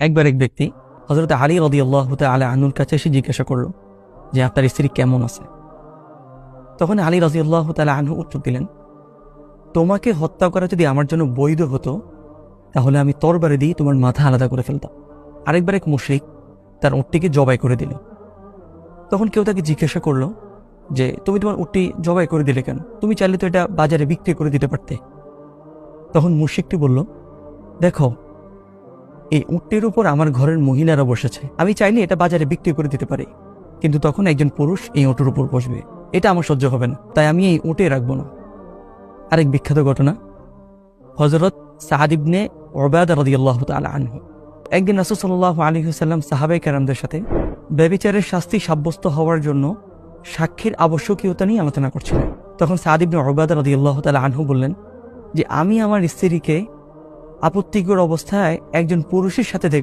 একবার এক ব্যক্তি হযরত আলী রাদিয়াল্লাহু তাআলা আনহুর কাছে এসে জিজ্ঞাসা করল যে আপনার স্ত্রী কেমন আছে। তখন আলী রাদিয়াল্লাহু তাআলা আনহু উত্তর দিলেন, তোমাকে হত্যা করা যদি আমার জন্য বৈধ হতো তাহলে আমি তরবারি দিয়ে তোমার মাথা আলাদা করে ফেলতাম। আরেকবার এক মুশরিক তার উটটিকে জবাই করে দিল। তখন কেউ তাকে জিজ্ঞাসা করলো যে তুমি তোমার উটটি জবাই করে দিলে কেন? তুমি চাইলে তো এটা বাজারে বিক্রি করে দিতে পারতে। তখন মুশরিকটি বলল, দেখো, এই উটটির উপর আমার ঘরের মহিলারা বসেছে, আমি চাইলে এটা বাজারে বিক্রি করে দিতে পারি, কিন্তু তখন একজন পুরুষ এই উটের উপর বসবে, এটা আমার সহ্য হবে না, তাই আমি এই উটে রাখবো না। আরেক বিখ্যাত ঘটনা, হযরত সাদ ইবনে উবাদা রাদিয়াল্লাহু তাআলা আনহু একদিন রাসূল সাল্লাল্লাহু আলাইহি ওয়াসাল্লাম সাহাবায়ে কেরামদের সাথে ব্যভিচারের শাস্তি সাব্যস্ত হওয়ার জন্য সাক্ষীর আবশ্যকীয়তা নিয়ে আলোচনা করছিলেন। তখন সাদ ইবনে উবাদা রাদিয়াল্লাহু তাআলা আনহু বললেন যে আমি আমার স্ত্রীকে আপত্তিকর অবস্থায় একজন পুরুষের সাথে